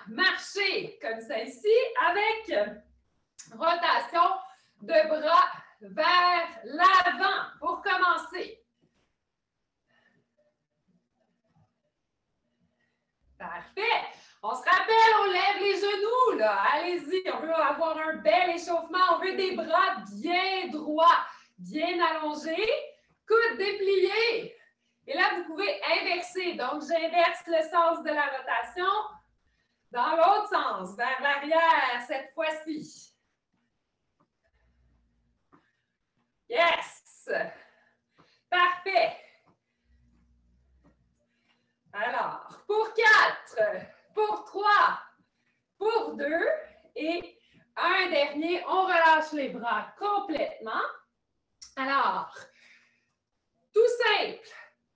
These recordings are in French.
marcher comme ça ici avec rotation de bras vers l'avant pour commencer. Parfait. On se rappelle, on lève les genoux, là. Allez-y, on veut avoir un bel échauffement. On veut des bras bien droits, bien allongés. Coudes dépliés. Et là, vous pouvez inverser. Donc, j'inverse le sens de la rotation dans l'autre sens, vers l'arrière cette fois-ci. Yes! Parfait. Alors, pour 4, pour 3, pour 2 et un dernier, on relâche les bras complètement. Alors, tout simple,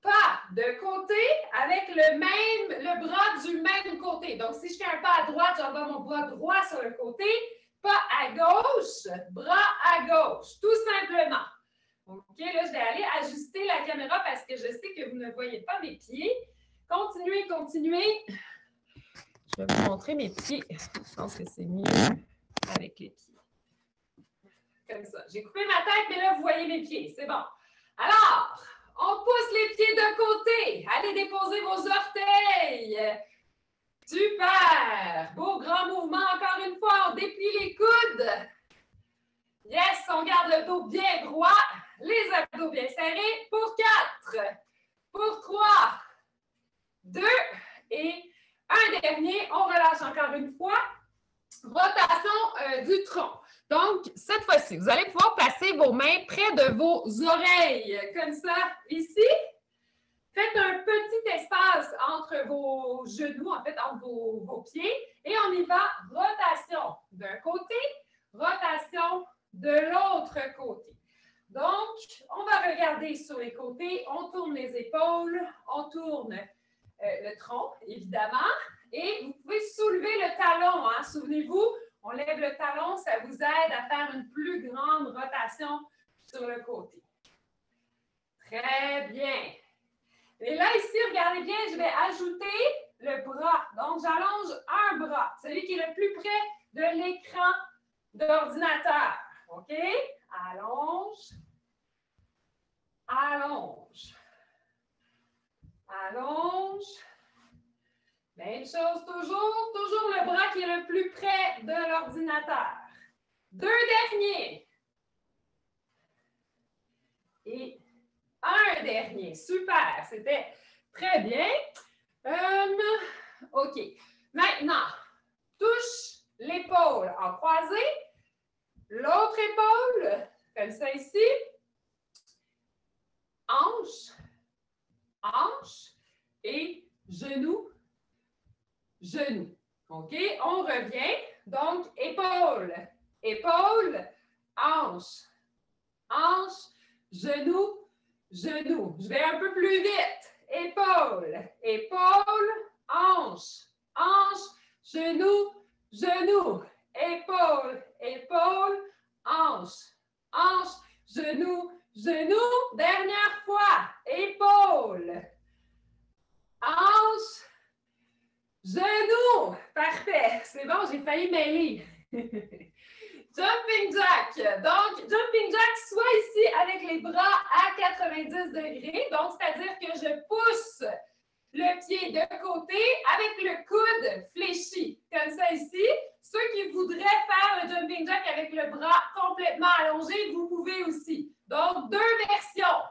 pas de côté avec le bras du même côté. Donc, si je fais un pas à droite, j'envoie mon bras droit sur le côté, pas à gauche, bras à gauche, tout simplement. OK, là, je vais aller ajuster la caméra parce que je sais que vous ne voyez pas mes pieds. Continuez, continuez. Je vais vous montrer mes pieds. Je pense que c'est mieux avec les pieds. Comme ça. J'ai coupé ma tête, mais là, vous voyez mes pieds. C'est bon. Alors, on pousse les pieds de côté. Allez déposer vos orteils. Super. Beau grand mouvement. Encore une fois, on déplie les coudes. Yes, on garde le dos bien droit. Les abdos bien serrés. Pour 4. Pour 3. 2 et un dernier, on relâche encore une fois. Rotation du tronc. Donc, cette fois-ci, vous allez pouvoir placer vos mains près de vos oreilles, comme ça, ici. Faites un petit espace entre vos genoux, en fait, entre vos pieds. Et on y va, rotation d'un côté, rotation de l'autre côté. Donc, on va regarder sur les côtés, on tourne les épaules, on tourne le tronc, évidemment. Et vous pouvez soulever le talon. Hein? Souvenez-vous, on lève le talon, ça vous aide à faire une plus grande rotation sur le côté. Très bien. Et là, ici, regardez bien, je vais ajouter le bras. Donc, j'allonge un bras, celui qui est le plus près de l'écran d'ordinateur. OK? Allonge. Allonge. Allonge. Même chose toujours. Toujours le bras qui est le plus près de l'ordinateur. 2 derniers. Et un dernier. Super. C'était très bien. OK. Maintenant, touche l'épaule en croisée. L'autre épaule, comme ça ici. Hanche. Hanche et genou, genou. OK? On revient. Donc, épaule, épaule, hanche, hanche, genou, genou. Je vais un peu plus vite. Épaule, épaule, hanche, hanche, genou, genou. Épaule, épaule, hanche, hanche, genou, genou. Dernière fois. Épaule, hanche, genou. Parfait. C'est bon, j'ai failli mêler. Jumping jack. Donc, jumping jack, soit ici avec les bras à 90 degrés. Donc, c'est-à-dire que je pousse le pied de côté avec le coude fléchi. Comme ça ici. Ceux qui voudraient faire le jumping jack avec le bras complètement allongé, vous pouvez aussi. Donc, 2 versions.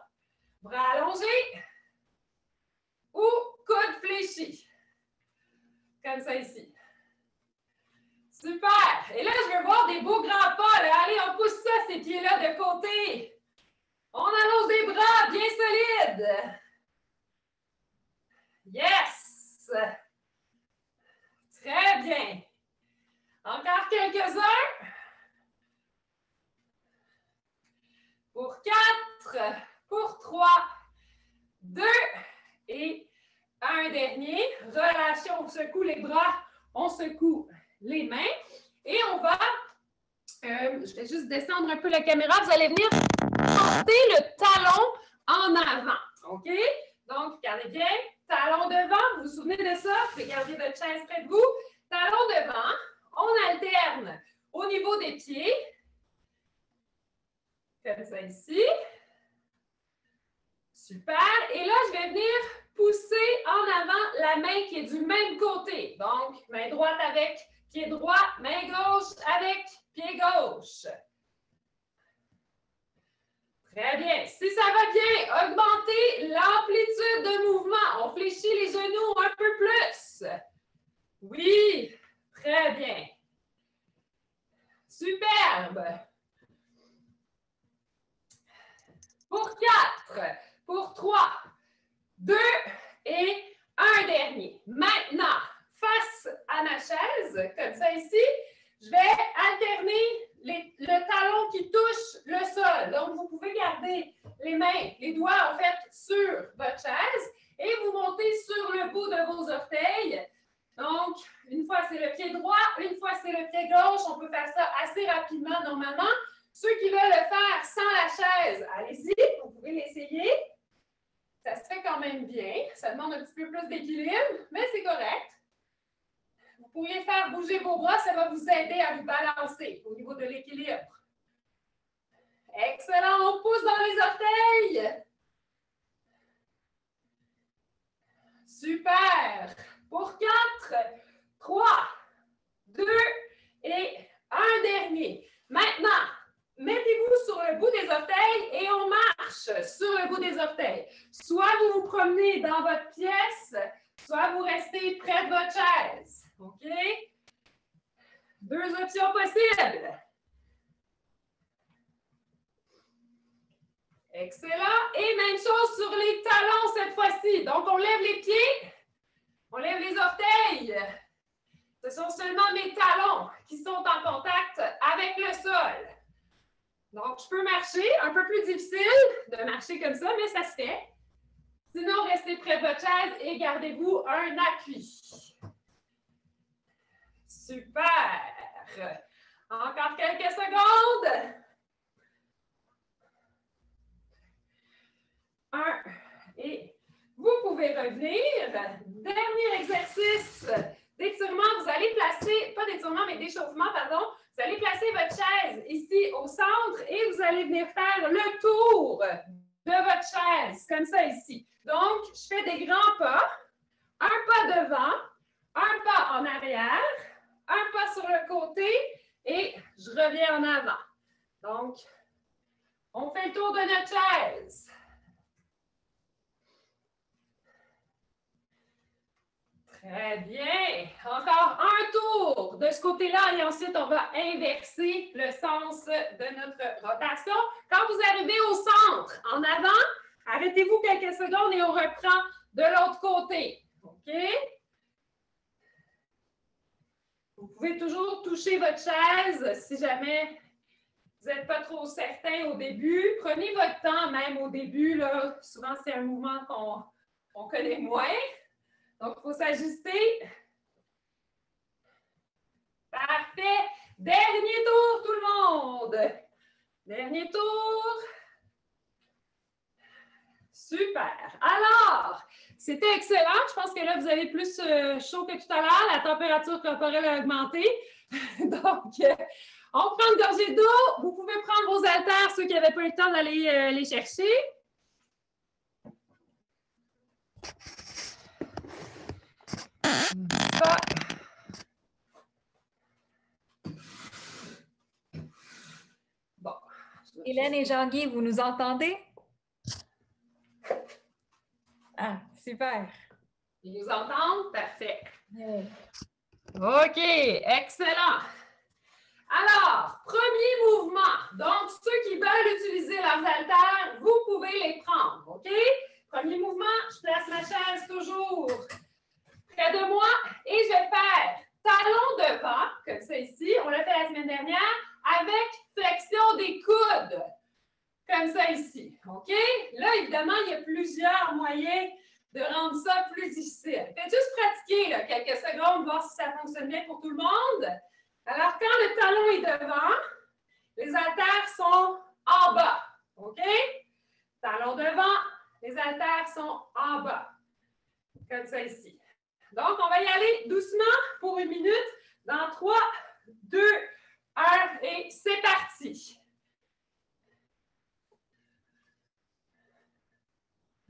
Bras allongés ou coude fléchi. Comme ça ici. Super! Et là, je veux voir des beaux grands pas. Là. Allez, on pousse ça, ces pieds-là, de côté. On allonge les bras bien solides. Yes! Très bien. Encore quelques-uns. Pour 4, pour 3, 2 et un dernier. Relâchez, on secoue les bras, on secoue les mains. Et on va, je vais juste descendre un peu la caméra, vous allez venir porter le talon en avant. OK? Donc, regardez bien, talon devant, vous vous souvenez de ça? Vous pouvez garder votre chaise près de vous. talons devant, on alterne au niveau des pieds, comme ça ici. Super. Et là, je vais venir pousser en avant la main qui est du même côté. Donc, main droite avec pied droit, main gauche avec pied gauche. Très bien. Si ça va bien, augmentez l'amplitude de mouvement. On fléchit les genoux un peu plus. Oui, très bien. Superbe. Pour 4, pour 3, 2 et un dernier. Maintenant, face à ma chaise, comme ça ici, je vais alterner le talon qui touche le sol. Donc, vous pouvez garder les mains, les doigts en fait sur votre chaise et vous montez sur le bout de vos orteils. Donc, une fois c'est le pied droit, une fois c'est le pied gauche. On peut faire ça assez rapidement normalement. Ceux qui veulent le faire sans la chaise, allez-y, vous pouvez l'essayer. Ça se fait quand même bien. Ça demande un petit peu plus d'équilibre, mais c'est correct. Vous pourriez faire bouger vos bras, ça va vous aider à vous balancer au niveau de l'équilibre. Excellent, on pousse dans les orteils. Super. Pour 4, 3, 2 et un dernier. Maintenant, mettez-vous sur le bout des orteils et on marche sur le bout des orteils. Soit vous vous promenez dans votre pièce, soit vous restez près de votre chaise. OK? Deux options possibles. Excellent. Et même chose sur les talons cette fois-ci. Donc, on lève les pieds, on lève les orteils. Ce sont seulement mes talons qui sont en contact avec le sol. Donc, je peux marcher, un peu plus difficile de marcher comme ça, mais ça se fait. Sinon, restez près de votre chaise et gardez-vous un appui. Super! Encore quelques secondes. 1 et vous pouvez revenir. Dernier exercice d'étirement. Vous allez placer, pas d'étirement, mais d'échauffement, pardon. Vous allez placer votre chaise ici au centre et vous allez venir faire le tour de votre chaise, comme ça ici. Donc, je fais des grands pas. Un pas devant, un pas en arrière, un pas sur le côté et je reviens en avant. Donc, on fait le tour de notre chaise. Très bien. Encore un tour de ce côté-là et ensuite, on va inverser le sens de notre rotation. Quand vous arrivez au centre, en avant, arrêtez-vous quelques secondes et on reprend de l'autre côté. OK? Vous pouvez toujours toucher votre chaise si jamais vous n'êtes pas trop certain au début. Prenez votre temps même au début. Là. Souvent, c'est un mouvement qu'on connaît moins. Donc, il faut s'ajuster. Parfait. Dernier tour, tout le monde. Dernier tour. Super. Alors, c'était excellent. Je pense que là, vous avez plus chaud que tout à l'heure. La température corporelle a augmenté. Donc, on prend une gorgée d'eau. Vous pouvez prendre vos haltères, ceux qui n'avaient pas eu le temps d'aller les chercher. Bon. Hélène et Jean-Guy, vous nous entendez? Ah, super. Ils nous entendent? Parfait. Oui. OK, excellent. Alors, premier mouvement. Donc, ceux qui veulent utiliser leurs haltères, vous pouvez les prendre, OK? Premier mouvement, je place ma chaise toujours près de moi et je vais faire talon devant, comme ça ici. On l'a fait la semaine dernière, avec flexion des coudes, comme ça ici, OK? Là, évidemment, il y a plusieurs moyens de rendre ça plus difficile. Faites juste pratiquer là, quelques secondes, voir si ça fonctionne bien pour tout le monde. Alors, quand le talon est devant, les haltères sont en bas. OK? Talon devant, les haltères sont en bas. Comme ça ici. Donc, on va y aller doucement pour 1 minute. Dans 3, 2, 1 et c'est parti.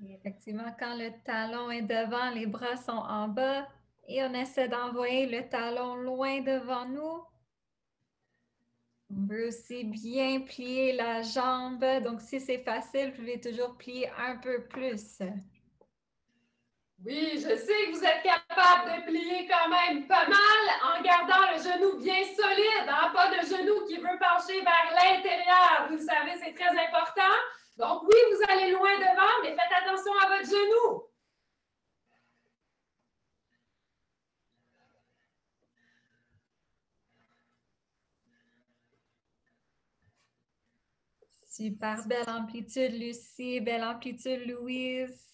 Et effectivement, quand le talon est devant, les bras sont en bas et on essaie d'envoyer le talon loin devant nous. On peut aussi bien plier la jambe. Donc, si c'est facile, vous pouvez toujours plier un peu plus. Oui, je sais que vous êtes capable de plier quand même pas mal en gardant le genou bien solide, hein? Pas de genou qui veut pencher vers l'intérieur. Vous le savez, c'est très important. Donc oui, vous allez loin devant, mais faites attention à votre genou. Super belle amplitude, Lucie. Belle amplitude, Louise.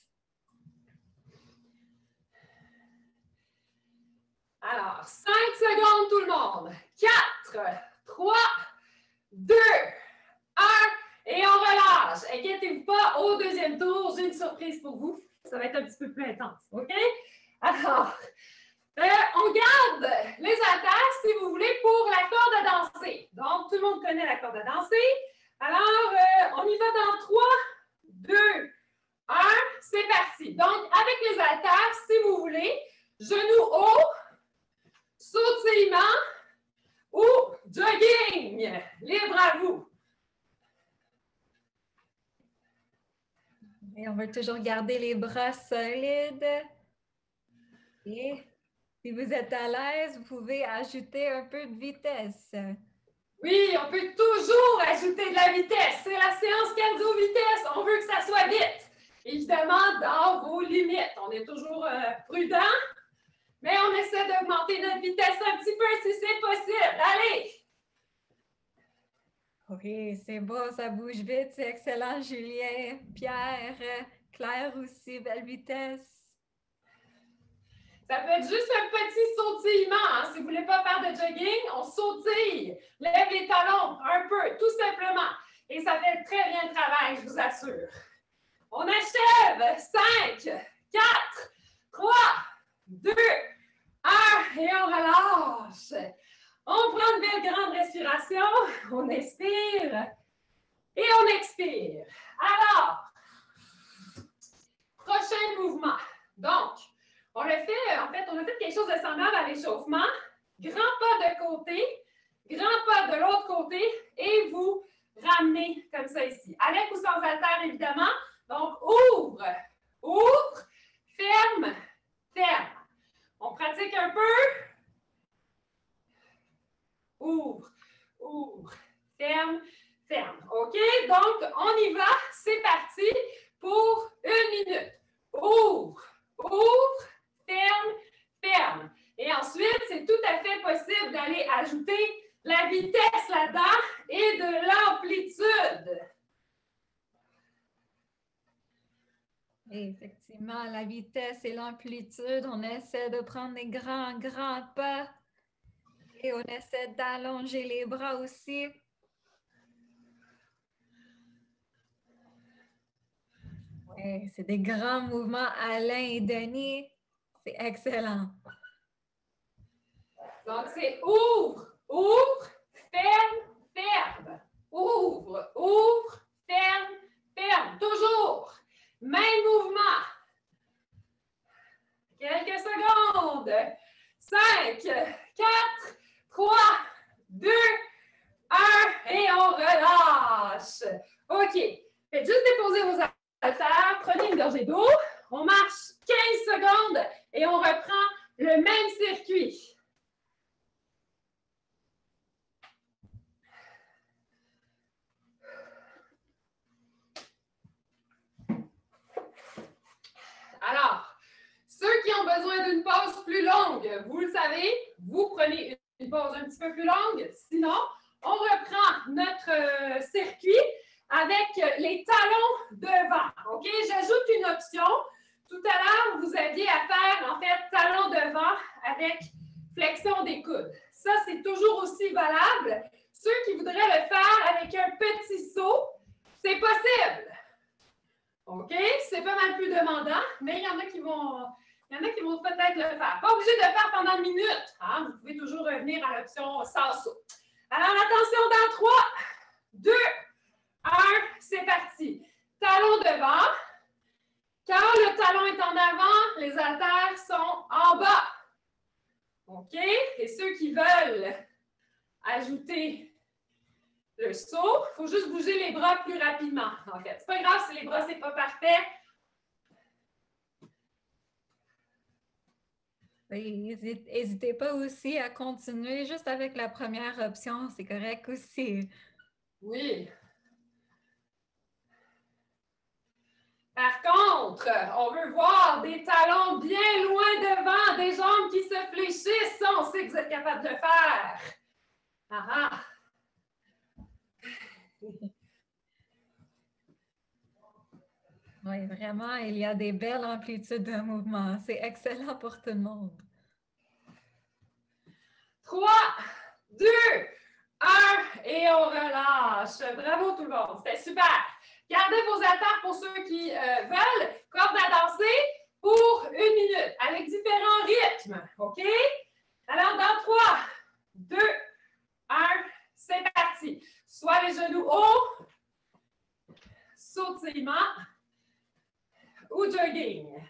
Alors, 5 secondes tout le monde. 4, 3, 2, 1 et on relâche. Inquiétez-vous pas, au deuxième tour, j'ai une surprise pour vous. Ça va être un petit peu plus intense, OK? Alors, on garde les haltères, si vous voulez, pour la corde à danser. Donc, tout le monde connaît la corde à danser. Alors, on y va dans 3, 2, 1. C'est parti. Donc, avec les haltères, si vous voulez, genoux haut, sautillement ou jogging. Libre à vous. Et on va toujours garder les bras solides. Et si vous êtes à l'aise, vous pouvez ajouter un peu de vitesse. Oui, on peut toujours ajouter de la vitesse. C'est la séance cardio-vitesse. On veut que ça soit vite. Évidemment, dans vos limites. On est toujours prudent, mais on essaie d'augmenter notre vitesse un petit peu si c'est possible. Allez! Oui, c'est beau, ça bouge vite, c'est excellent, Julien. Pierre, Claire aussi, belle vitesse. Ça peut être juste un petit sautillement. Hein? Si vous ne voulez pas faire de jogging, on sautille. Lève les talons un peu, tout simplement. Et ça fait très bien le travail, je vous assure. On achève. 5, 4, 3, 2, 1. Et on relâche. On prend une belle grande respiration. On inspire. Et on expire. Alors, prochain mouvement. Donc, on a fait quelque chose de semblable à l'échauffement. Grand pas de côté, grand pas de l'autre côté et vous ramenez comme ça ici. Avec ou sans haltère, évidemment. Donc, ouvre, ouvre, ferme, ferme. On pratique un peu. Ouvre, ouvre, ferme, ferme. OK? Donc, on y va. C'est parti pour 1 minute. Ouvre, ouvre, ferme, ferme. Et ensuite, c'est tout à fait possible d'aller ajouter la vitesse là-dedans et de l'amplitude. Et effectivement, la vitesse et l'amplitude, on essaie de prendre des grands pas et on essaie d'allonger les bras aussi. Oui, c'est des grands mouvements, Alain et Denis. C'est excellent. Donc, c'est ouvre, ouvre, ferme, ferme. Ouvre, ouvre, ferme, ferme. Toujours. Même mouvement. Quelques secondes. 5, 4, 3, 2, 1 et on relâche. OK. Faites juste déposer vos haltères. Prenez une gorgée d'eau. On marche 15 secondes et on reprend le même circuit. Alors, ceux qui ont besoin d'une pause plus longue, vous le savez, vous prenez une pause un petit peu plus longue. Sinon, on reprend notre circuit avec les talons devant. OK? J'ajoute une option. Tout à l'heure, vous aviez à faire, en fait, talons devant avec flexion des coudes. Ça, c'est toujours aussi valable. Ceux qui voudraient le faire avec un petit saut, c'est possible. OK? C'est pas mal plus demandant, mais il y en a qui vont Il y en a qui vont peut-être le faire. Pas obligé de le faire pendant une minute. Hein? Vous pouvez toujours revenir à l'option sans saut. Alors, attention dans 3, 2, 1, c'est parti. Talon devant. Quand le talon est en avant, les haltères sont en bas. OK? Et ceux qui veulent ajouter le saut, il faut juste bouger les bras plus rapidement, en fait. C'est pas grave si les bras, c'est pas parfait. Oui, n'hésitez pas aussi à continuer juste avec la première option, c'est correct aussi. Oui. Par contre, on veut voir des talons bien loin devant, des jambes qui se fléchissent. Ça, on sait que vous êtes capable de le faire. Ah ah. Oui, vraiment, il y a des belles amplitudes de mouvement. C'est excellent pour tout le monde. 3, 2, 1 et on relâche. Bravo tout le monde, c'était super. Gardez vos haltères pour ceux qui veulent. Corde à danser pour 1 minute avec différents rythmes. OK? Alors, dans 3, 2, 1, c'est parti. Soit les genoux hauts, sautillement ou jogging.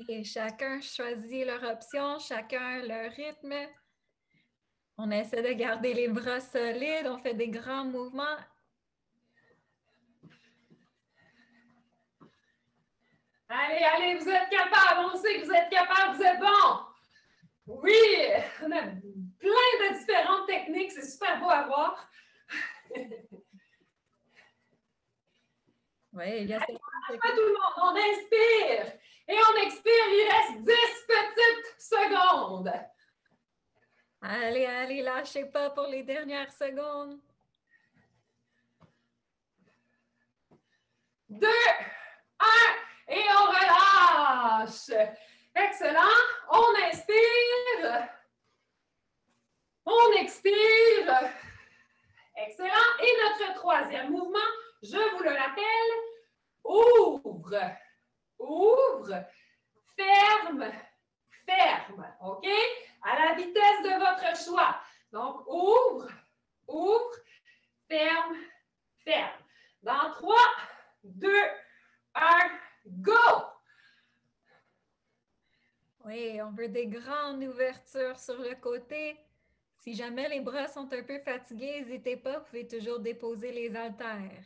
Et chacun choisit leur option, chacun leur rythme. On essaie de garder les bras solides, on fait des grands mouvements. Allez, allez, vous êtes capables. On sait que vous êtes capables, vous êtes bons. Oui, on a plein de différentes techniques. C'est super beau à voir. Oui, il y a pas tout le monde. On inspire et on expire. Il reste 10 petites secondes. Allez, allez, lâchez pas pour les dernières secondes. 2, 1 et on relâche. Excellent. On inspire. On expire. Excellent. Et notre troisième mouvement, je vous le rappelle, ouvre, ouvre, ferme, ferme. OK? À la vitesse de votre choix. Donc, ouvre, ouvre, ferme, ferme. Dans 3, 2, 1, go! Oui, on veut des grandes ouvertures sur le côté. Si jamais les bras sont un peu fatigués, n'hésitez pas, vous pouvez toujours déposer les haltères.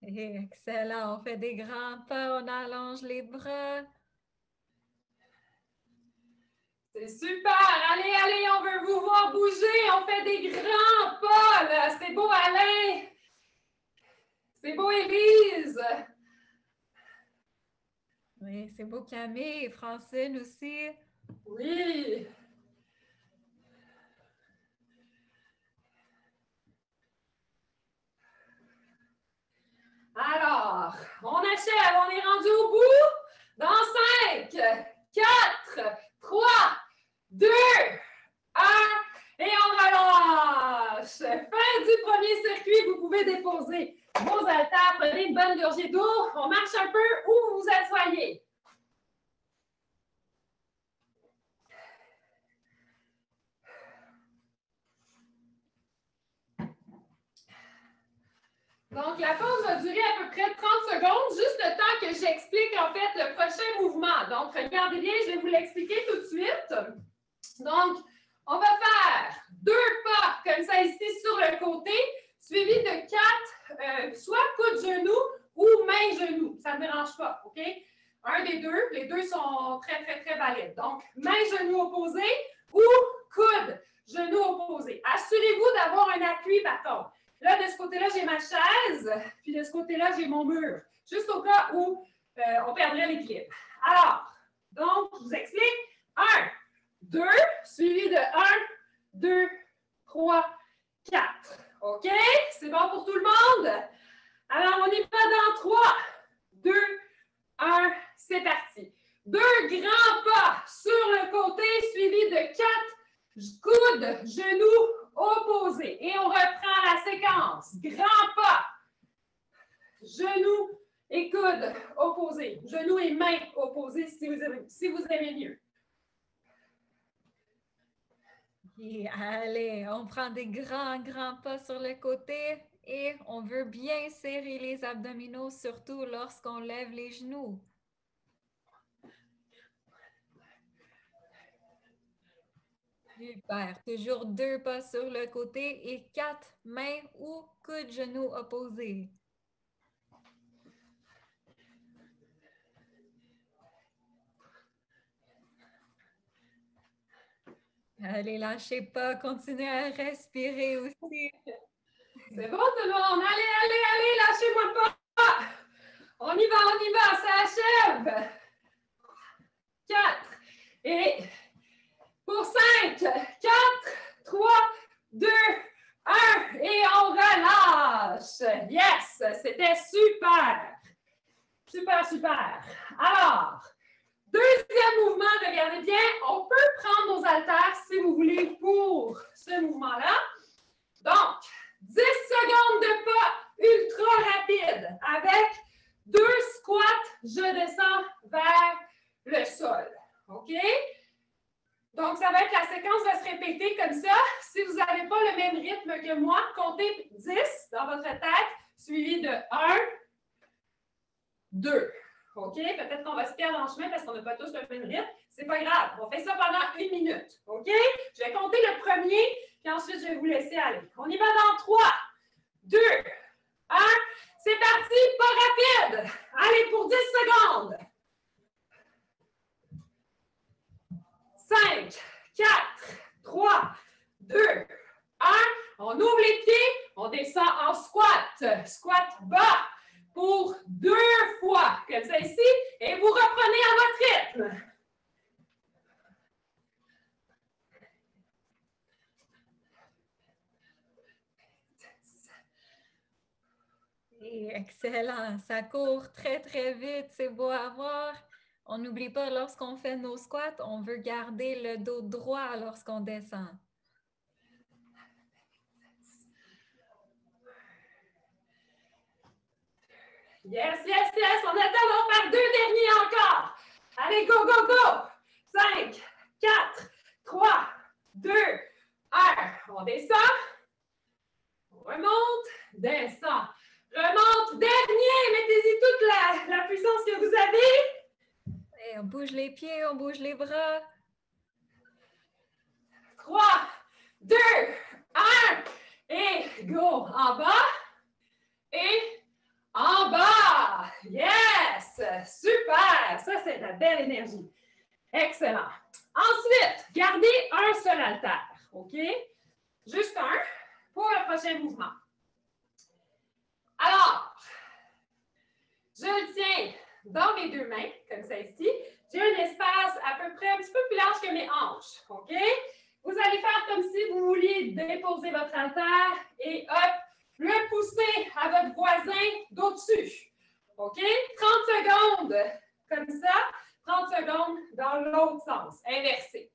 Excellent, on fait des grands pas, on allonge les bras. C'est super! Allez, allez, on veut vous voir bouger. On fait des grands pas, là. C'est beau, Alain. C'est beau, Élise. Oui, c'est beau, Camille et Francine aussi. Oui. Alors, on achève. On est rendu au bout. Dans 5, 4, 3, 2, 1. Et on relâche. Fin du premier circuit. Vous pouvez déposer vos haltères. Prenez une bonne gorgée d'eau. On marche un peu où vous vous asseyez. Donc, la pause va durer à peu près 30 secondes, juste le temps que j'explique en fait le prochain mouvement. Donc, regardez bien, je vais vous l'expliquer tout de suite. Donc, on va faire 2 pas comme ça ici sur le côté, suivi de 4, soit coude-genou ou main-genou. Ça ne dérange pas, OK? Un des deux, les deux sont très, très, très valides. Donc, main-genou opposé ou coude-genou opposé. Assurez-vous d'avoir un appui bâton. Là, de ce côté-là, j'ai ma chaise, puis de ce côté-là, j'ai mon mur. Juste au cas où on perdrait l'équilibre. Alors, donc, je vous explique. 1, 2, suivi de 1, 2, 3, 4. OK? C'est bon pour tout le monde? Alors, on y va dans 3, 2, 1, c'est parti. 2 grands pas sur le côté, suivi de 4 coude, genou opposé. Et on reprend la séquence. Grand pas. Genou et coude opposés. Genou et main opposés si vous aimez mieux. Et allez, on prend des grands pas sur le côté et on veut bien serrer les abdominaux, surtout lorsqu'on lève les genoux. Super. Toujours 2 pas sur le côté et 4 mains ou coudes, genoux opposés. Allez, lâchez pas, continuez à respirer aussi. C'est bon tout le monde? Allez, lâchez-moi pas! On y va, ça achève! 4 et pour 5, 4, 3, 2, 1 et on relâche! Yes! C'était super! Super! Alors, deuxième mouvement, regardez bien, on peut prendre nos haltères si vous voulez pour ce mouvement-là. Donc, 10 secondes de pas ultra rapide avec 2 squats, je descends vers le sol. OK? Donc, ça va être la séquence va se répéter comme ça. Si vous n'avez pas le même rythme que moi, comptez 10 dans votre tête, suivi de 1, 2. OK? Peut-être qu'on va se perdre en chemin parce qu'on n'a pas tous le même rythme. C'est pas grave. On fait ça pendant 1 minute. OK? Je vais compter le premier, puis ensuite, je vais vous laisser aller. On y va dans 3, 2, 1. C'est parti, pas rapide. Allez, pour 10 secondes. 5, 4, 3, 2, 1. On ouvre les pieds, on descend en squat. Squat bas pour 2 fois, comme ça ici, et vous reprenez à votre rythme. Excellent, ça court très vite, c'est beau à voir. On n'oublie pas, lorsqu'on fait nos squats, on veut garder le dos droit lorsqu'on descend. Yes! On attend, on va faire 2 derniers encore. Allez, go! 5, 4, 3, 2, 1. On descend. On remonte, descend. Remonte, dernier. Mettez-y toute la puissance que vous avez. Et on bouge les pieds, on bouge les bras. 3, 2, 1. Et go en bas. Et en bas. Yes! Super! Ça, c'est de la belle énergie. Excellent. Ensuite, gardez un seul haltère. OK? Juste un pour le prochain mouvement. Alors, je le tiens dans mes 2 mains, comme ça ici. J'ai un espace à peu près un petit peu plus large que mes hanches. OK? Vous allez faire comme si vous vouliez déposer votre haltère et hop, le pousser à votre voisin d'au-dessus. OK? 30 secondes comme ça, 30 secondes dans l'autre sens, inversé.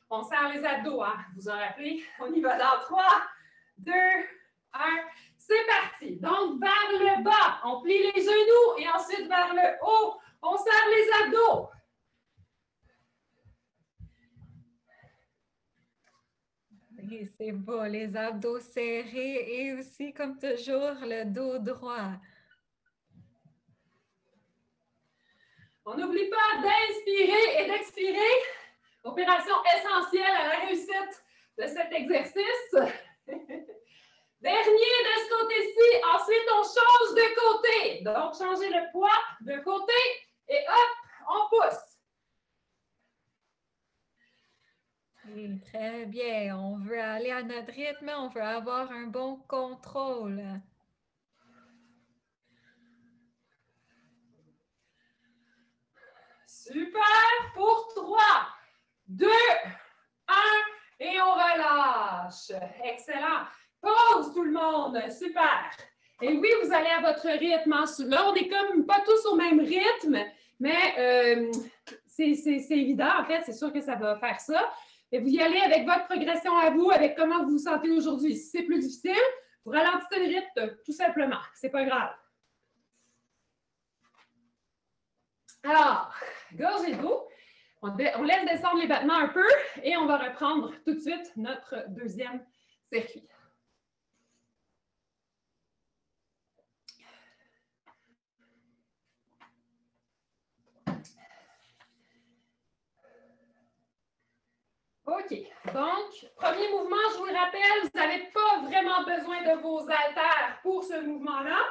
On serre les abdos, hein? Vous en rappelez? On y va dans 3, 2, 1. C'est parti. Donc, vers le bas, on plie les genoux et ensuite vers le haut, on serre les abdos. Et c'est beau, les abdos serrés et aussi, comme toujours, le dos droit. On n'oublie pas d'inspirer et d'expirer. Opération essentielle à la réussite de cet exercice. Dernier de ce côté-ci. Ensuite, on change de côté. Donc, changez le poids de côté et hop, on pousse. Et très bien. On veut aller à notre rythme, on veut avoir un bon contrôle. Super. Pour 3, 2, 1 et on relâche. Excellent. Pause tout le monde. Super. Et oui, vous allez à votre rythme. Là, on n'est comme pas tous au même rythme, mais c'est évident, en fait, c'est sûr que ça va faire ça. Et vous y allez avec votre progression à vous, avec comment vous vous sentez aujourd'hui. Si c'est plus difficile, vous ralentissez le rythme, tout simplement. C'est pas grave. Alors, gorgée d'eau. On laisse descendre les battements un peu et on va reprendre tout de suite notre deuxième circuit. OK. Donc, premier mouvement, je vous le rappelle, vous n'avez pas vraiment besoin de vos haltères pour ce mouvement-là.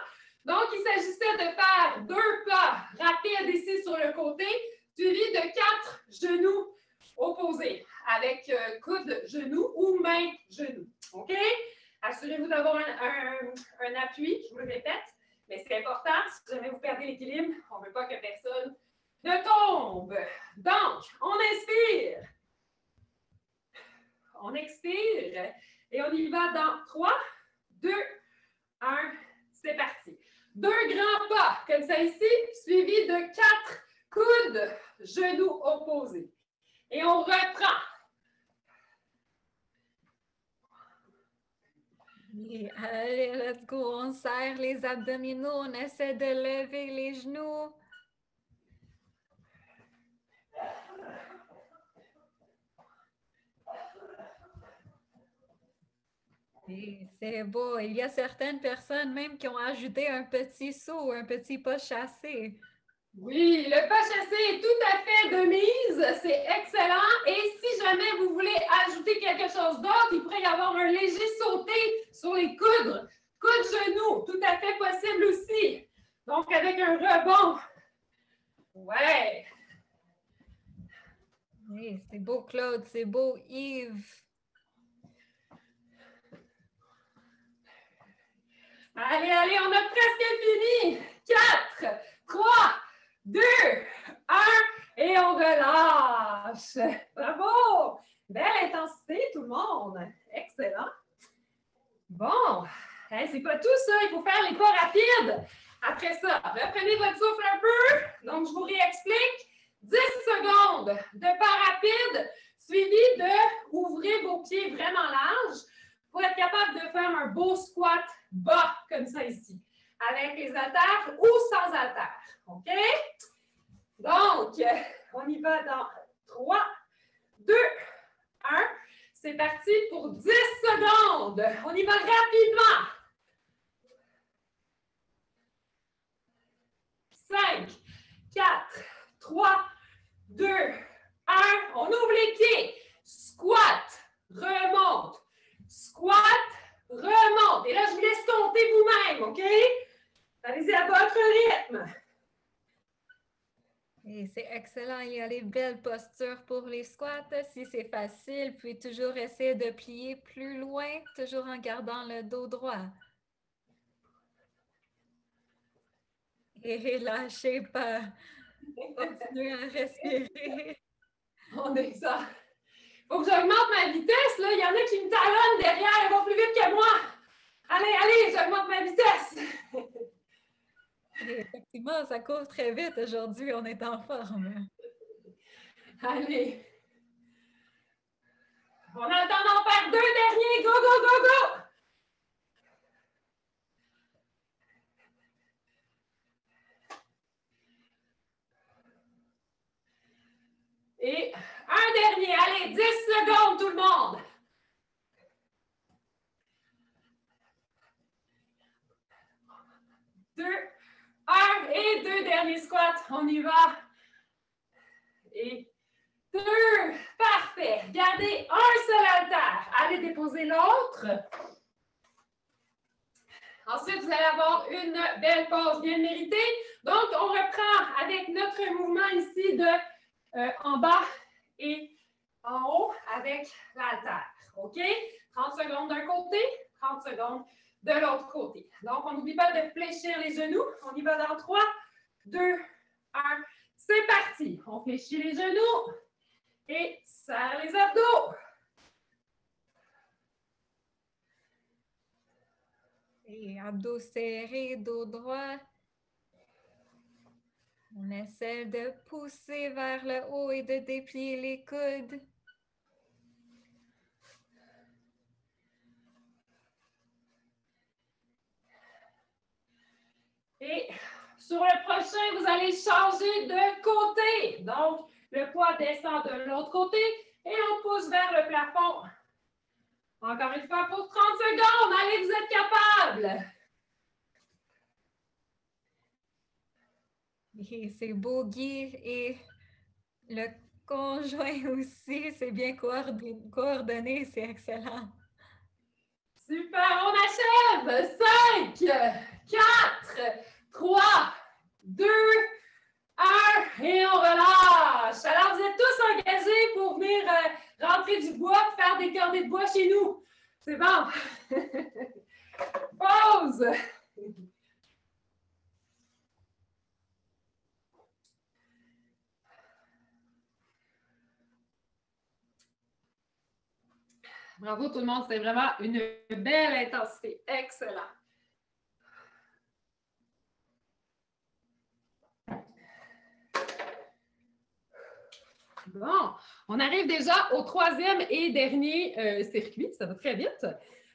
Donc, il s'agissait de faire 2 pas rapides ici sur le côté, suivi de 4 genoux opposés avec coude, genou ou main, genou. OK? Assurez-vous d'avoir un appui, je vous le répète, mais c'est important. Si jamais vous perdez l'équilibre, on ne veut pas que personne ne tombe. Donc, on inspire. On expire et on y va dans 3, 2, 1, c'est parti. 2 grands pas, comme ça ici, suivi de 4 coudes, genoux opposés. Et on reprend. Et allez, let's go. On serre les abdominaux, on essaie de lever les genoux. C'est beau. Il y a certaines personnes même qui ont ajouté un petit saut, un petit pas chassé. Oui, le pas chassé est tout à fait de mise. C'est excellent. Et si jamais vous voulez ajouter quelque chose d'autre, il pourrait y avoir un léger sauté sur les coudes. Coude-genou, tout à fait possible aussi. Donc, avec un rebond. Ouais. Oui, c'est beau, Claude. C'est beau, Yves. Allez, allez, on a presque fini. 4, 3, 2, 1 et on relâche. Bravo! Belle intensité, tout le monde. Excellent. Bon, hey, c'est pas tout ça. Il faut faire les pas rapides. Après ça, reprenez votre souffle un peu. Donc, je vous réexplique. 10 secondes de pas rapide, suivi de ouvrez vos pieds vraiment larges pour être capable de faire un beau squat bas, comme ça ici, avec les haltères ou sans haltères. OK? Donc, on y va dans 3, 2, 1. C'est parti pour 10 secondes. On y va rapidement. 5, 4, 3, 2, 1. On ouvre les pieds. Squat, remonte. Squat, remonte. Et là, je vous laisse compter vous-même, OK? Allez-y à votre rythme. Et c'est excellent. Il y a les belles postures pour les squats. Si c'est facile, puis toujours essayer de plier plus loin, toujours en gardant le dos droit. Et lâchez pas. Continuez à respirer. On est ça. Faut que j'augmente ma vitesse, là. Il y en a qui me talonnent derrière. Ils vont plus vite que moi. Allez, allez, j'augmente ma vitesse. Et effectivement, ça court très vite aujourd'hui. On est en forme. Allez. On a le temps d'en faire 2 derniers. Go, go, go, go. Et un dernier. Allez, 10 secondes, tout le monde. Un et 2 derniers squats. On y va. Et 2. Parfait. Gardez un seul haltère. Allez déposer l'autre. Ensuite, vous allez avoir une belle pause bien méritée. Donc, on reprend avec notre mouvement ici de en bas et en haut avec l'haltère. OK? 30 secondes d'un côté, 30 secondes de l'autre côté. Donc, on n'oublie pas de fléchir les genoux. On y va dans 3, 2, 1. C'est parti. On fléchit les genoux et serre les abdos. Et abdos serrés, dos droit. On essaie de pousser vers le haut et de déplier les coudes. Et sur le prochain, vous allez changer de côté. Donc, le poids descend de l'autre côté et on pousse vers le plafond. Encore une fois pour 30 secondes. Allez, vous êtes capables. C'est beau, Guy. Et le conjoint aussi, c'est bien coordonné, c'est excellent. Super, on achève. 5, 4, 3, 2, 1 et on relâche. Alors, vous êtes tous engagés pour venir rentrer du bois et faire des cordées de bois chez nous. C'est bon. Pause. Bravo tout le monde, c'était vraiment une belle intensité. Excellent. Bon, on arrive déjà au troisième et dernier circuit. Ça va très vite.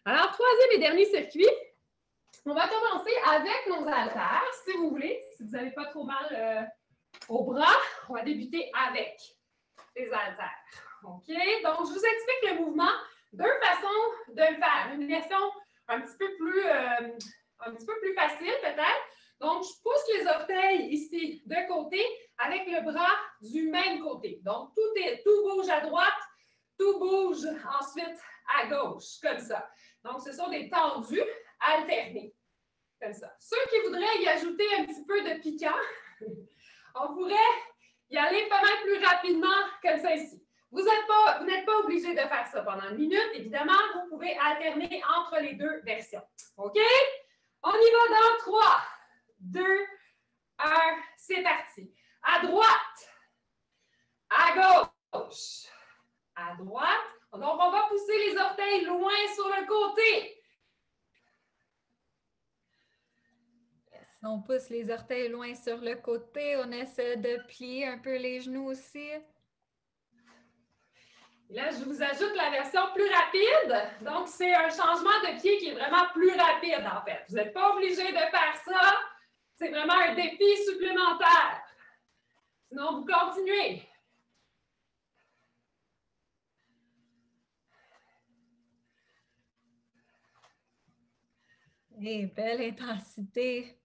Alors, troisième et dernier circuit, on va commencer avec nos haltères, si vous voulez. Si vous n'avez pas trop mal au bras, on va débuter avec les haltères. OK? Donc, je vous explique le mouvement. Deux façons de le faire. Une version un petit peu plus facile, peut-être. Donc, je pousse les orteils ici de côté avec le bras du même côté. Donc, tout bouge à droite, tout bouge ensuite à gauche, comme ça. Donc, ce sont des tendus alternés, comme ça. Ceux qui voudraient y ajouter un petit peu de piquant, on pourrait y aller pas mal plus rapidement, comme ça ici. Vous n'êtes pas obligé de faire ça pendant une minute. Évidemment, vous pouvez alterner entre les deux versions. OK? On y va dans 3, 2, 1, c'est parti. À droite, à gauche, à droite. Donc, on va pousser les orteils loin sur le côté. Si on pousse les orteils loin sur le côté, on essaie de plier un peu les genoux aussi. Et là, je vous ajoute la version plus rapide. Donc, c'est un changement de pied qui est vraiment plus rapide, en fait. Vous n'êtes pas obligé de faire ça. C'est vraiment un défi supplémentaire. Sinon, vous continuez. Et belle intensité.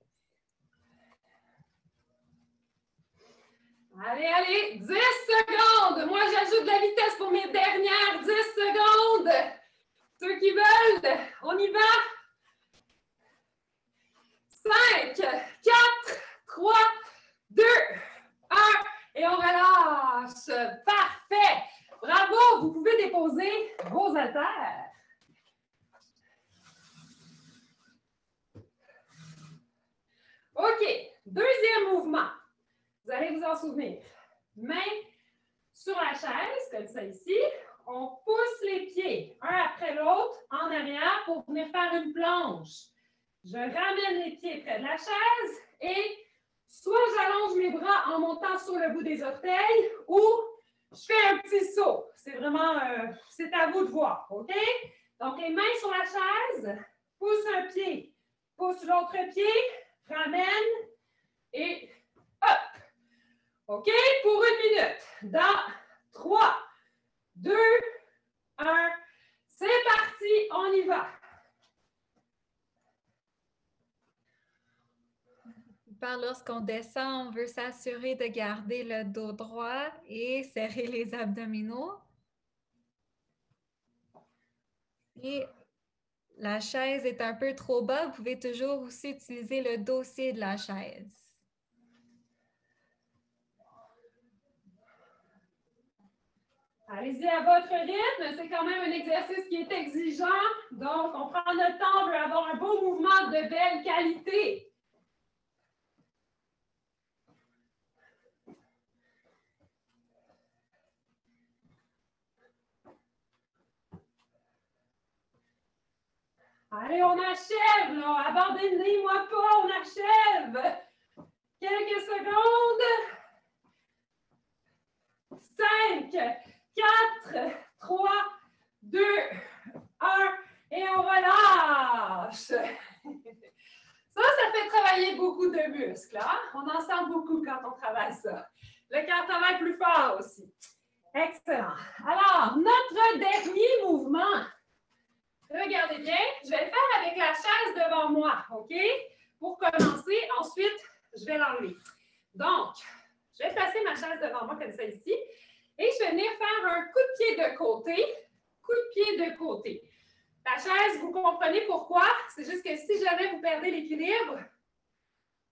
Allez, allez, 10 secondes. Moi, j'ajoute de la vitesse pour mes dernières 10 secondes. Ceux qui veulent, on y va. 5, 4, 3, 2, 1. Et on relâche. Parfait. Bravo, vous pouvez déposer vos haltères. OK, deuxième mouvement. Vous allez vous en souvenir. Main sur la chaise, comme ça ici. On pousse les pieds, un après l'autre, en arrière pour venir faire une planche. Je ramène les pieds près de la chaise et soit j'allonge mes bras en montant sur le bout des orteils ou je fais un petit saut. C'est vraiment, c'est à vous de voir, OK? Donc, les mains sur la chaise, pousse un pied, pousse l'autre pied, ramène et hop! OK? Pour une minute. Dans 3, 2, 1. C'est parti, on y va. Lorsqu'on descend, on veut s'assurer de garder le dos droit et serrer les abdominaux. Et la chaise est un peu trop bas, vous pouvez toujours aussi utiliser le dossier de la chaise. Allez-y à votre rythme, c'est quand même un exercice qui est exigeant. Donc, on prend notre temps, on veut avoir un beau mouvement de belle qualité. Allez, on achève, là. Abandonnez-moi pas, on achève. Quelques secondes. 5, 4, 3, 2, 1. Et on relâche. Ça fait travailler beaucoup de sent beaucoup quand on travaille ça. Le cœur travaille plus fort aussi. Excellent. Alors, notre dernier mouvement. Regardez bien, je vais le faire avec la chaise devant moi, OK? Pour commencer, ensuite, je vais l'enlever. Donc, je vais placer ma chaise devant moi comme ça ici. Et je vais venir faire un coup de pied de côté, coup de pied de côté. La chaise, vous comprenez pourquoi? C'est juste que si jamais vous perdez l'équilibre,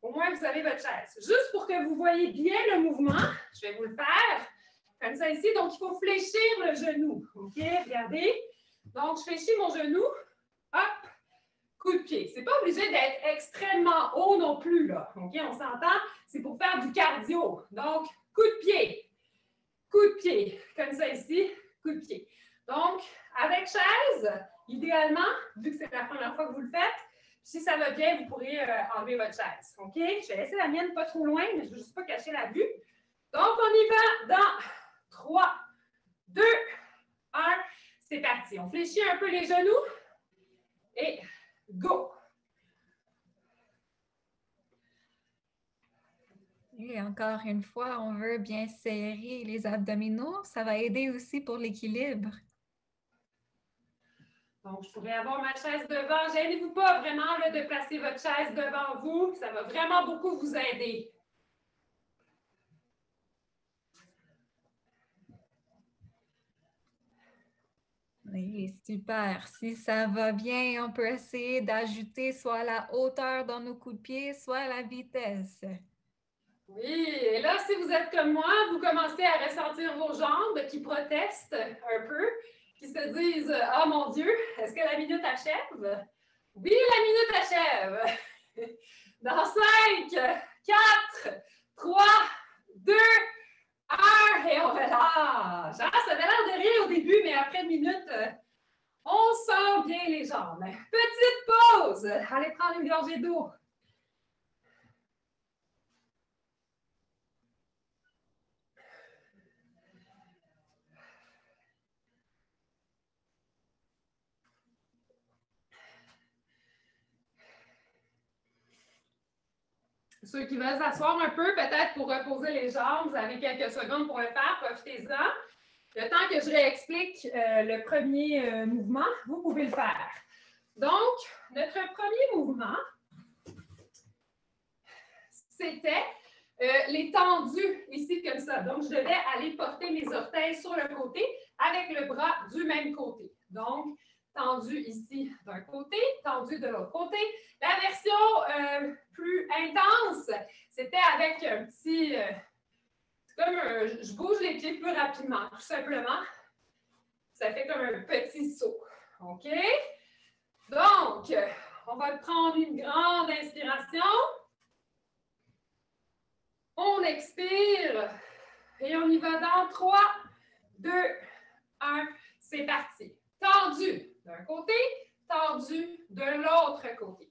au moins vous avez votre chaise. Juste pour que vous voyez bien le mouvement, je vais vous le faire comme ça ici. Donc, il faut fléchir le genou. OK? Regardez. Donc, je fléchis mon genou. Hop! Coup de pied. Ce n'est pas obligé d'être extrêmement haut non plus, là. OK? On s'entend? C'est pour faire du cardio. Donc, coup de pied. Coup de pied, comme ça ici, coup de pied. Donc, avec chaise, idéalement, vu que c'est la première fois que vous le faites, si ça va bien, vous pourrez enlever votre chaise. OK? Je vais laisser la mienne pas trop loin, mais je ne veux juste pas cacher la vue. Donc, on y va dans 3, 2, 1. C'est parti. On fléchit un peu les genoux et go! Et encore une fois, on veut bien serrer les abdominaux. Ça va aider aussi pour l'équilibre. Donc, je pourrais avoir ma chaise devant. Gênez-vous pas vraiment là, de placer votre chaise devant vous. Ça va vraiment beaucoup vous aider. Oui, super. Si ça va bien, on peut essayer d'ajouter soit la hauteur dans nos coups de pied, soit la vitesse. Oui, et là, si vous êtes comme moi, vous commencez à ressentir vos jambes qui protestent un peu, qui se disent « Ah mon Dieu, est-ce que la minute achève? » Oui, la minute achève. Dans 5, 4, 3, 2, 1, et on relâche. Ah, ça avait l'air de rien au début, mais après une minute, on sent bien les jambes. Petite pause. Allez prendre une gorgée d'eau. Ceux qui veulent s'asseoir un peu, peut-être pour reposer les jambes, vous avez quelques secondes pour le faire, profitez-en. Le temps que je réexplique le premier mouvement, vous pouvez le faire. Donc, notre premier mouvement, c'était les tendus, ici comme ça. Donc, je devais aller porter mes orteils sur le côté avec le bras du même côté. Donc, tendu ici d'un côté, tendu de l'autre côté. La version plus intense, c'était avec un petit... je bouge les pieds plus rapidement, tout simplement. Ça fait comme un petit saut. OK? Donc, on va prendre une grande inspiration. On expire. Et on y va dans 3, 2, 1. C'est parti. Tendu d'un côté, tendu de l'autre côté.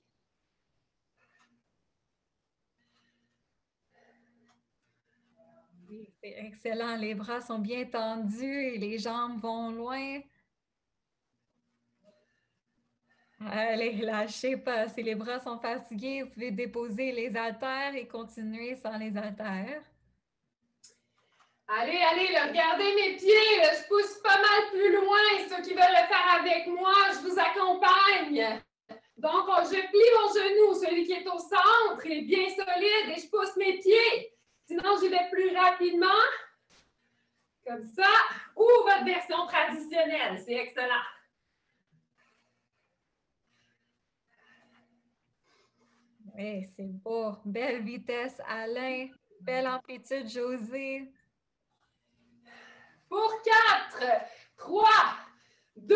Oui, c'est excellent. Les bras sont bien tendus et les jambes vont loin. Allez, lâchez pas. Si les bras sont fatigués, vous pouvez déposer les haltères et continuer sans les haltères. Allez, allez, là, regardez mes pieds. Là, je pousse pas mal plus loin. Ceux qui veulent le faire avec moi, je vous accompagne. Donc, je plie mon genou. Celui qui est au centre est bien solide et je pousse mes pieds. Sinon, j'y vais plus rapidement. Comme ça. Ou votre version traditionnelle. C'est excellent. Oui, c'est beau. Belle vitesse, Alain. Belle amplitude, José. Pour 4, 3, 2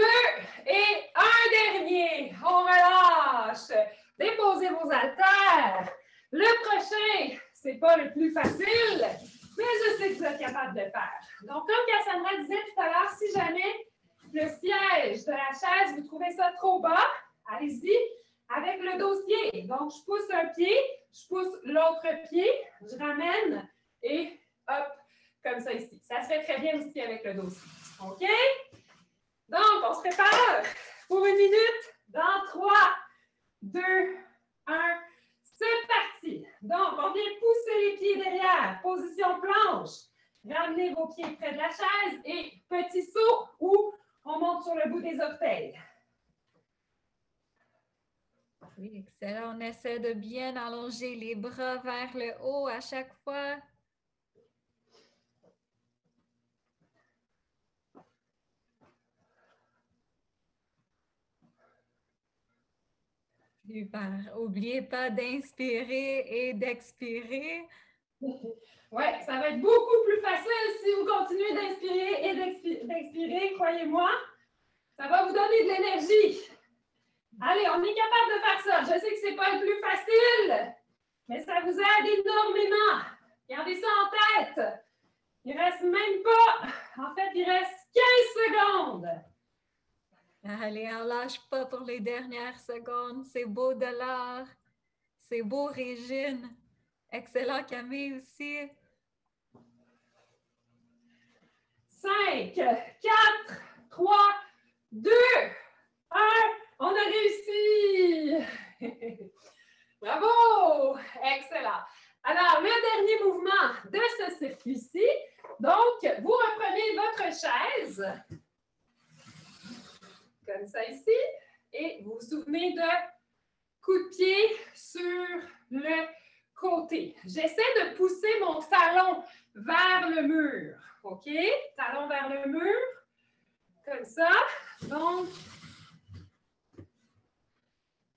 et un dernier. On relâche. Déposez vos haltères. Le prochain, c'est pas le plus facile, mais je sais que vous êtes capable de le faire. Donc, comme Cassandra disait tout à l'heure, si jamais le siège de la chaise, vous trouvez ça trop bas, allez-y avec le dossier. Donc, je pousse un pied, je pousse l'autre pied, je ramène et hop, comme ça ici. Ça se fait très bien aussi avec le dossier. OK? Donc, on se prépare pour une minute dans 3, 2, 1. C'est parti. Donc, on vient pousser les pieds fois, position planche. Ramenez vos pieds près de la chaise et petit saut où on monte sur le bout des orteils. Oui, excellent. On essaie de bien allonger les bras vers le haut à chaque fois. Super. N'oubliez pas d'inspirer et d'expirer. Oui, ça va être beaucoup plus facile si vous continuez d'inspirer et d'expirer, croyez-moi. Ça va vous donner de l'énergie. Allez, on est capable de faire ça. Je sais que ce n'est pas le plus facile, mais ça vous aide énormément. Gardez ça en tête. Il ne reste même pas, en fait, il reste 15 secondes. Allez, on lâche pas pour les dernières secondes. C'est beau de l'art. C'est beau, Régine. Excellent, Camille aussi. 5, 4, 3, 2, 1. On a réussi. Bravo. Excellent. Alors, le dernier mouvement de ce circuit-ci. Donc, vous reprenez votre chaise. Comme ça ici. Et vous vous souvenez de coup de pied sur le côté. J'essaie de pousser mon talon vers le mur. OK? Talon vers le mur. Comme ça. Donc,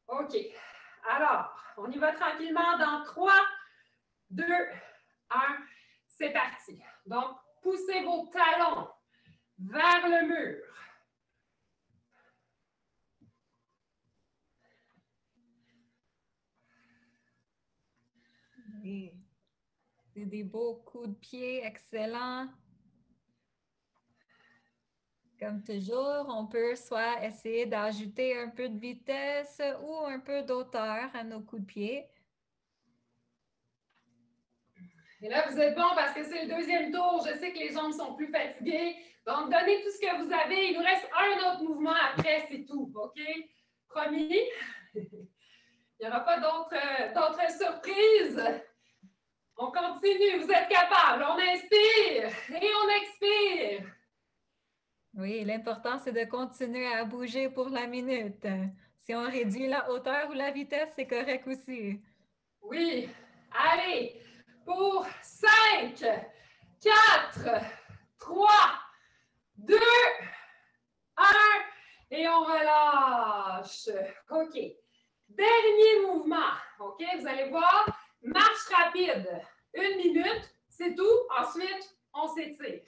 OK. Alors, on y va tranquillement dans 3, 2, 1. C'est parti. Donc, poussez vos talons vers le mur. Oui. C'est des beaux coups de pied excellents. Comme toujours, on peut soit essayer d'ajouter un peu de vitesse ou un peu d'auteur à nos coups de pied. Et là, vous êtes bon parce que c'est le deuxième tour. Je sais que les jambes sont plus fatiguées. Donc, donnez tout ce que vous avez. Il nous reste un autre mouvement après, c'est tout. OK? Promis? Il n'y aura pas d'autres surprises. On continue. Vous êtes capables. On inspire et on expire. Oui, l'important, c'est de continuer à bouger pour la minute. Si on réduit la hauteur ou la vitesse, c'est correct aussi. Oui. Allez. Pour 5, 4, 3, 2, 1. Et on relâche. OK. Dernier mouvement. OK, vous allez voir. Marche rapide. 1 minute, c'est tout. Ensuite, on s'étire.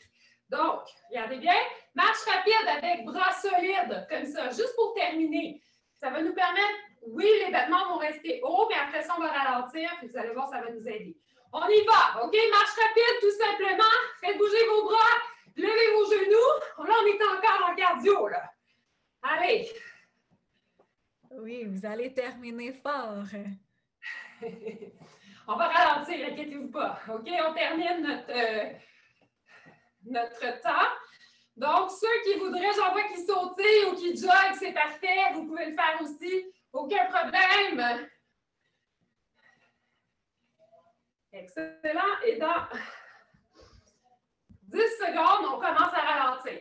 Donc, regardez bien. Marche rapide avec bras solides, comme ça, juste pour terminer. Ça va nous permettre, oui, les battements vont rester hauts, mais après ça, on va ralentir, puis vous allez voir, ça va nous aider. On y va, OK? Marche rapide, tout simplement. Faites bouger vos bras, levez vos genoux. Là, on est encore en cardio, là. Allez. Oui, vous allez terminer fort. On va ralentir, inquiétez-vous pas. OK? On termine notre temps. Donc, ceux qui voudraient, j'en vois qui sautillent ou qui joguent, c'est parfait. Vous pouvez le faire aussi. Aucun problème. Excellent. Et dans 10 secondes, on commence à ralentir.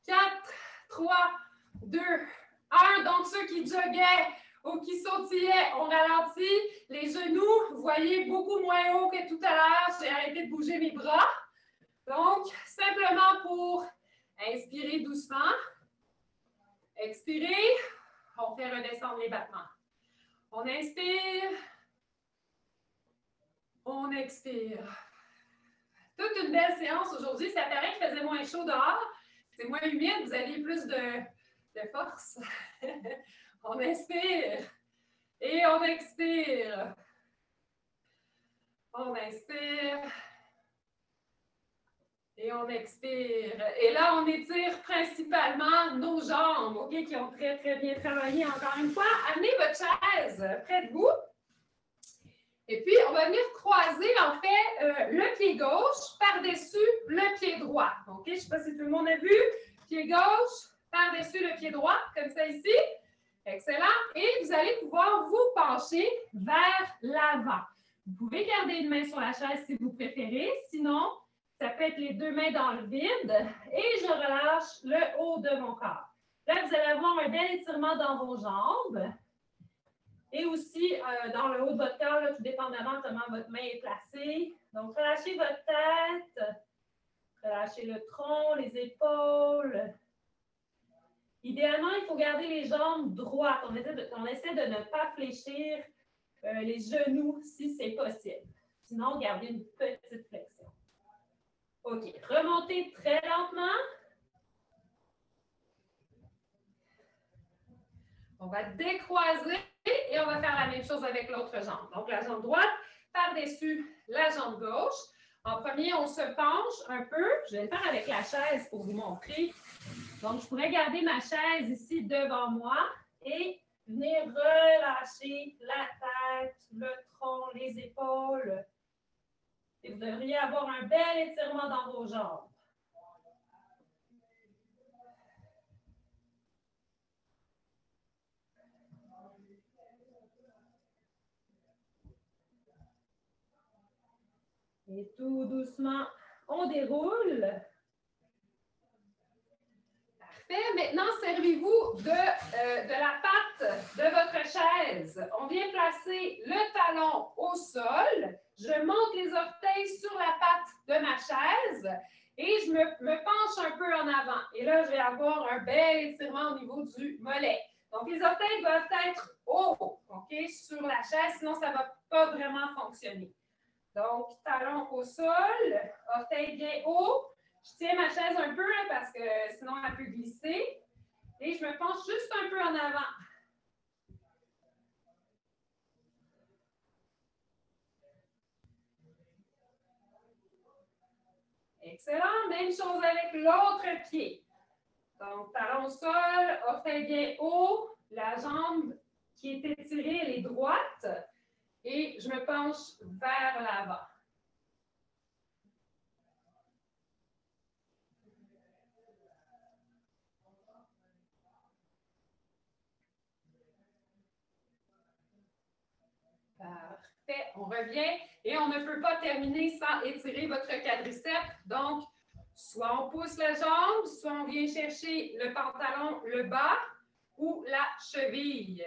4, 3, 2, 1. Donc, ceux qui joguaient ou qui sautillaient, on ralentit. Les genoux, vous voyez, beaucoup moins haut que tout à l'heure. J'ai arrêté de bouger mes bras. Donc, simplement pour inspirer doucement. Expirer. On fait redescendre les battements. On inspire. On expire. Toute une belle séance aujourd'hui. Ça paraît qu'il faisait moins chaud dehors. C'est moins humide. Vous avez plus de force. On inspire. Et on expire. On inspire. Et on expire. Et là, on étire principalement nos jambes, OK, qui ont très, très bien travaillé. Encore une fois, amenez votre chaise près de vous. Et puis, on va venir croiser, en fait, le pied gauche par-dessus le pied droit. OK, je ne sais pas si tout le monde a vu. Pied gauche par-dessus le pied droit, comme ça ici. Excellent. Et vous allez pouvoir vous pencher vers l'avant. Vous pouvez garder une main sur la chaise si vous préférez. Sinon, ça peut être les deux mains dans le vide. Et je relâche le haut de mon corps. Là, vous allez avoir un bel étirement dans vos jambes. Et aussi dans le haut de votre corps, là, tout dépendamment de comment votre main est placée. Donc, relâchez votre tête. Relâchez le tronc, les épaules. Idéalement, il faut garder les jambes droites. On essaie de ne pas fléchir les genoux si c'est possible. Sinon, gardez une petite flexion. OK. Remontez très lentement. On va décroiser et on va faire la même chose avec l'autre jambe. Donc, la jambe droite par-dessus la jambe gauche. En premier, on se penche un peu. Je vais le faire avec la chaise pour vous montrer. Donc, je pourrais garder ma chaise ici devant moi et venir relâcher la tête, le tronc, les épaules. Et vous devriez avoir un bel étirement dans vos jambes. Et tout doucement, on déroule. Parfait. Maintenant, servez-vous de la patte de votre chaise. On vient placer le talon au sol. Je monte les orteils sur la patte de ma chaise et je me penche un peu en avant. Et là, je vais avoir un bel étirement au niveau du mollet. Donc, les orteils doivent être hauts, OK, sur la chaise, sinon ça ne va pas vraiment fonctionner. Donc, talon au sol, orteil bien haut. Je tiens ma chaise un peu hein, parce que sinon elle peut glisser. Et je me penche juste un peu en avant. Excellent. Même chose avec l'autre pied. Donc, talon au sol, orteil bien haut, la jambe qui est étirée, elle est droite. Et je me penche vers l'avant. Parfait. On revient et on ne peut pas terminer sans étirer votre quadriceps. Donc, soit on pousse la jambe, soit on vient chercher le pantalon, le bas ou la cheville.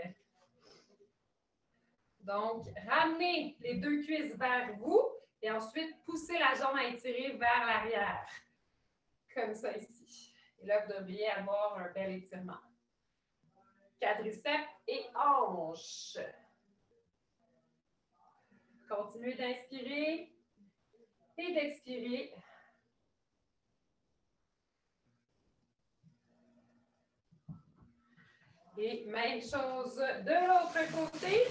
Donc, ramenez les deux cuisses vers vous et ensuite poussez la jambe à étirer vers l'arrière. Comme ça ici. Et là, vous devriez avoir un bel étirement. Quadriceps et hanches. Continuez d'inspirer et d'expirer. Et même chose de l'autre côté.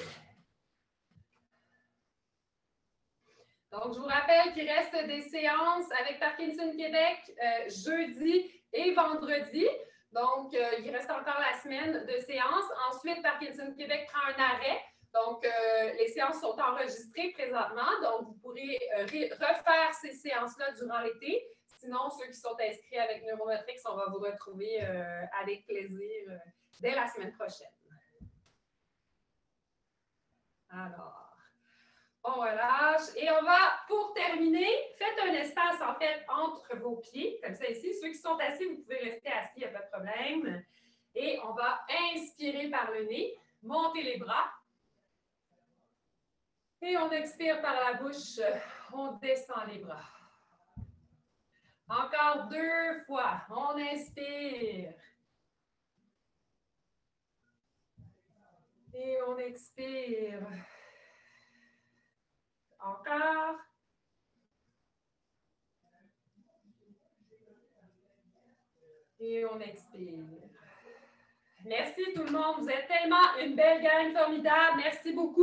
Donc, je vous rappelle qu'il reste des séances avec Parkinson Québec jeudi et vendredi. Donc, il reste encore la semaine de séances. Ensuite, Parkinson Québec prend un arrêt. Donc, les séances sont enregistrées présentement. Donc, vous pourrez refaire ces séances-là durant l'été. Sinon, ceux qui sont inscrits avec Neurometrix, on va vous retrouver avec plaisir dès la semaine prochaine. Alors, on relâche et on va, pour terminer, faites un espace en fait entre vos pieds, comme ça ici. Ceux qui sont assis, vous pouvez rester assis, il n'y a pas de problème. Et on va inspirer par le nez, monter les bras. Et on expire par la bouche, on descend les bras. Encore 2 fois, on inspire. Et on expire. Encore. Et on expire. Merci tout le monde. Vous êtes tellement une belle gang formidable. Merci beaucoup.